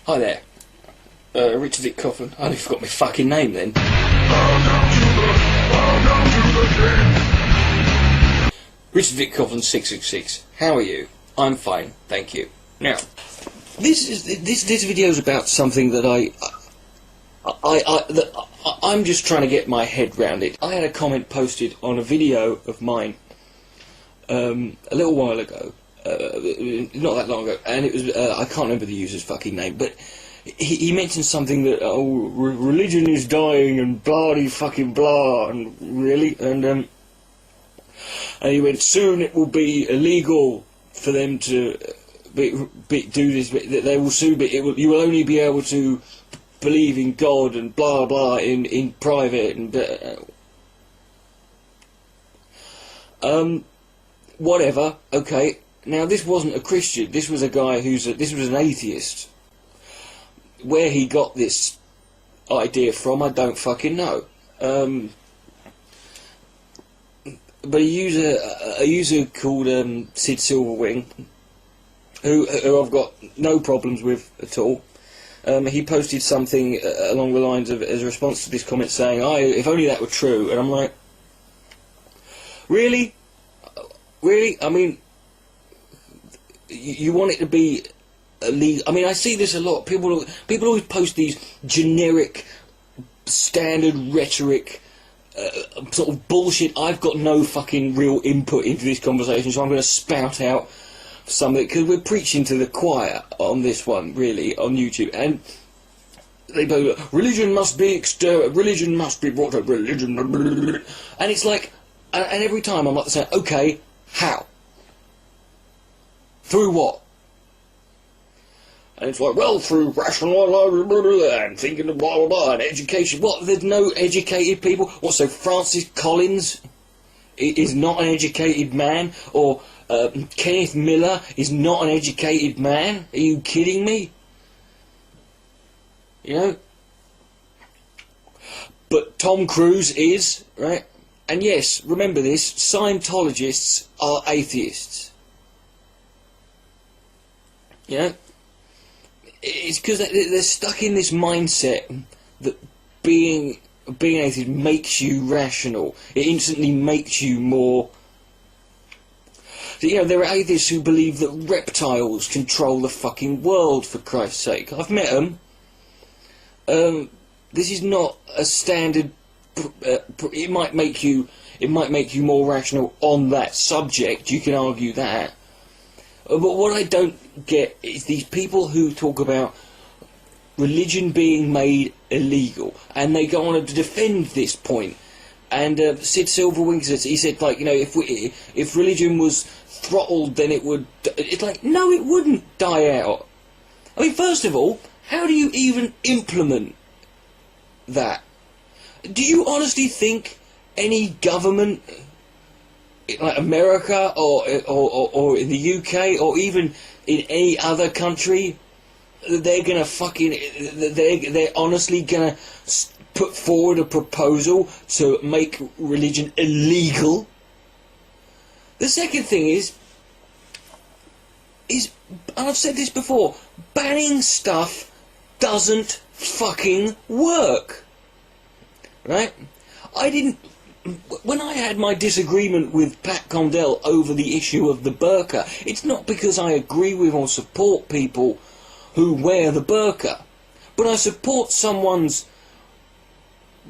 Hi there. Richard Vic Coughlin. I only forgot my fucking name then. Richard Vic Coughlin 666. How are you? I'm fine, thank you. Now, this video is about something that I'm just trying to get my head round it. I had a comment posted on a video of mine a little while ago, not that long ago, and it was I can't remember the user's fucking name, but he mentioned something that religion is dying and blah fucking blah, and really, and he went, soon it will be illegal for them to do this. They will soon be. You will only be able to believe in God and blah blah in private and whatever. Okay. Now this wasn't a Christian. This was a guy this was an atheist. Where he got this idea from, I don't fucking know. But a user called Sid Silverwing, who I've got no problems with at all. He posted something along the lines of, as a response to this comment, saying, if only that were true. And I'm like, really? Really? I mean, you want it to be illegal? I mean, I see this a lot. People always post these generic, standard rhetoric, sort of bullshit. I've got no fucking real input into this conversation, so I'm going to spout out something, because we're preaching to the choir on this one, really, on YouTube. And they go, religion must be brought to religion, and it's like, and every time I'm like saying, okay, how? Through what? And it's like, well, through rational and thinking of blah blah blah and education. What? There's no educated people? What? So Francis Collins is not an educated man, or Kenneth Miller is not an educated man? Are you kidding me? You know? But Tom Cruise is, right? And yes, remember this, Scientologists are atheists. You know? It's because they're stuck in this mindset that being atheist makes you rational. It instantly makes you more... You know, there are atheists who believe that reptiles control the fucking world, for Christ's sake. I've met them. This is not a standard... it might make you more rational on that subject, you can argue that. But what I don't get is these people who talk about religion being made illegal, and they go on to defend this point. And Sid Silverwing says, he said, like, you know, if religion was throttled, then it would. It's like, no, it wouldn't die out. I mean, first of all, how do you even implement that? Do you honestly think any government, like America or in the UK or even in any other country, they're gonna they're honestly gonna put forward a proposal to make religion illegal? The second thing is, and I've said this before, banning stuff doesn't fucking work, right? When I had my disagreement with Pat Condell over the issue of the burqa, it's not because I agree with or support people who wear the burqa, but I support someone's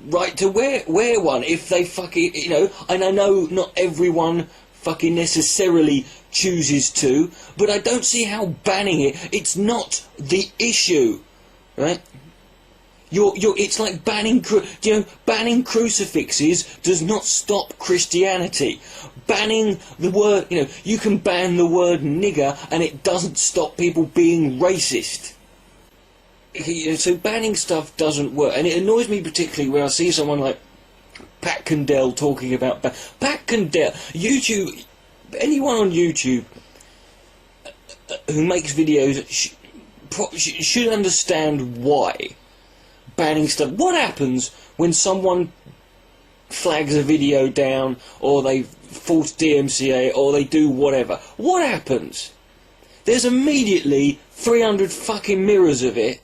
right to wear one if they fucking, you know, and I know not everyone fucking necessarily chooses to, but I don't see how banning it's not the issue, right? It's like banning crucifixes does not stop Christianity. Banning the word, you know, you can ban the word nigger and it doesn't stop people being racist. So banning stuff doesn't work, and it annoys me particularly when I see someone like Pat Condell talking about Pat Condell. YouTube, anyone on YouTube who makes videos should understand why banning stuff. What happens when someone flags a video down, or they force DMCA, or they do whatever? What happens? There's immediately 300 fucking mirrors of it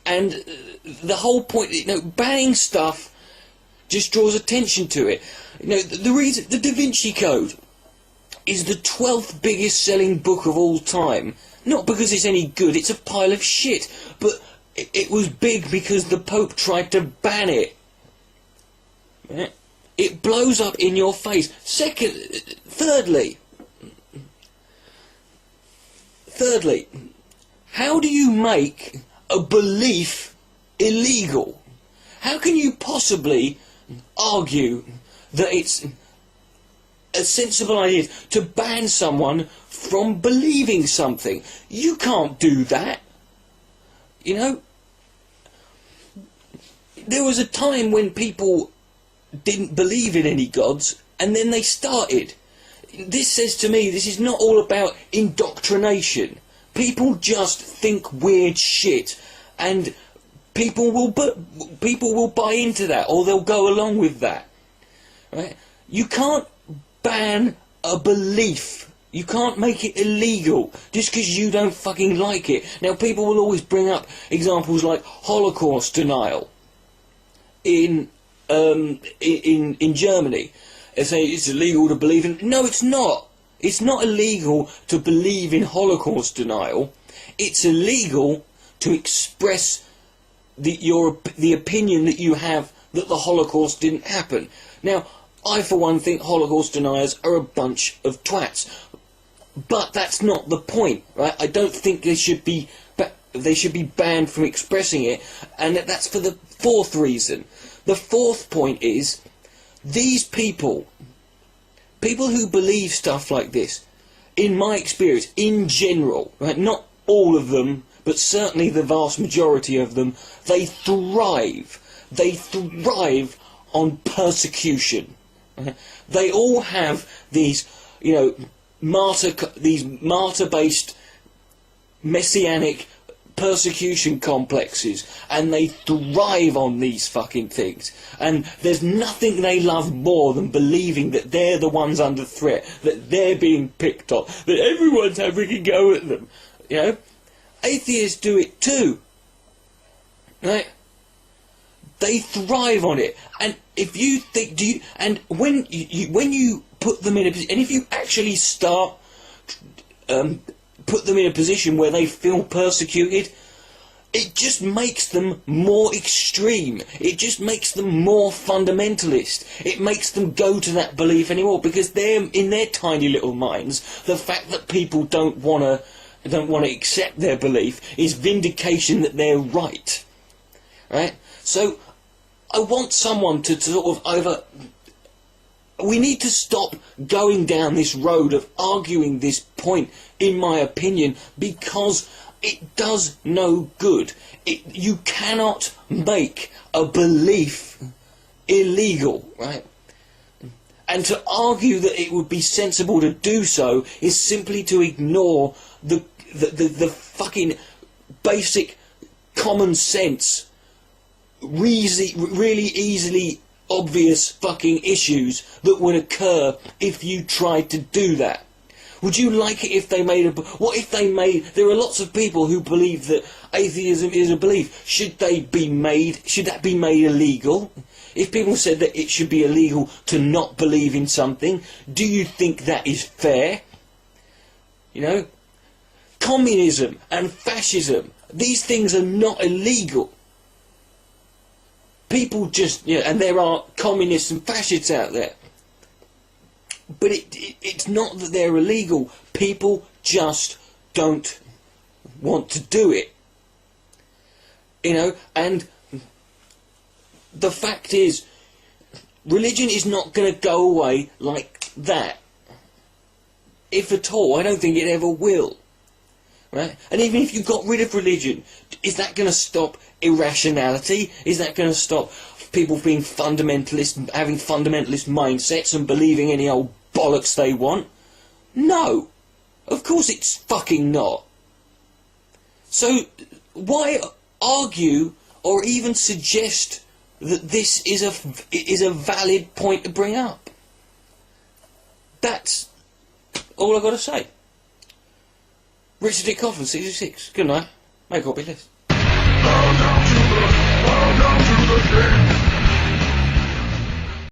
And the whole point, banning stuff just draws attention to it. The reason the Da Vinci Code is the 12th biggest selling book of all time, not because it's any good, it's a pile of shit, but it was big because the Pope tried to ban it. Yeah. It blows up in your face. Thirdly, how do you make a belief illegal? How can you possibly argue that it's a sensible idea to ban someone from believing something? You can't do that. There was a time when people didn't believe in any gods, and then they started. This says to me, this is not all about indoctrination. People just think weird shit, and people will buy into that, or they'll go along with that. Right? You can't ban a belief. You can't make it illegal just because you don't fucking like it. Now, people will always bring up examples like Holocaust denial in Germany. They say it's illegal to believe in... No, it's not. It's not illegal to believe in Holocaust denial. It's illegal to express the opinion that you have that the Holocaust didn't happen. Now, I for one think Holocaust deniers are a bunch of twats. But that's not the point, right? I don't think they should be banned from expressing it, and that's for the fourth reason. The fourth point is, these people who believe stuff like this, in my experience, in general, right, not all of them, but certainly the vast majority of them, they thrive on persecution. They all have these, martyr-based messianic persecution complexes, and they thrive on these fucking things. And there's nothing they love more than believing that they're the ones under threat, that they're being picked on, that everyone's having a go at them. Atheists do it too, right? They thrive on it. And if you think, when you put them in a position, and if you actually start put them in a position where they feel persecuted, it just makes them more extreme. It just makes them more fundamentalist. It makes them go to that belief anymore, because they're, in their tiny little minds, the fact that people don't want to accept their belief is vindication that they're right. Right? So I want someone to sort of we need to stop going down this road of arguing this point, in my opinion, because it does no good. You cannot make a belief illegal, right? And to argue that it would be sensible to do so is simply to ignore the fucking basic common sense, really easily obvious fucking issues that would occur if you tried to do that. Would you like it if they made what if they made... There are lots of people who believe that atheism is a belief. Should that be made illegal? If people said that it should be illegal to not believe in something, do you think that is fair? Communism and fascism, these things are not illegal. People just, and there are communists and fascists out there. But it's not that they're illegal. People just don't want to do it. And the fact is, religion is not going to go away like that. If at all, I don't think it ever will. Right? And even if you got rid of religion, is that going to stop irrationality? Is that going to stop people being fundamentalist and having fundamentalist mindsets and believing any old bollocks they want? No. Of course it's fucking not. So why argue or even suggest that this is a valid point to bring up? That's all I've got to say. Richard D. Coffin, 66. Good night. May God be blessed. bow down.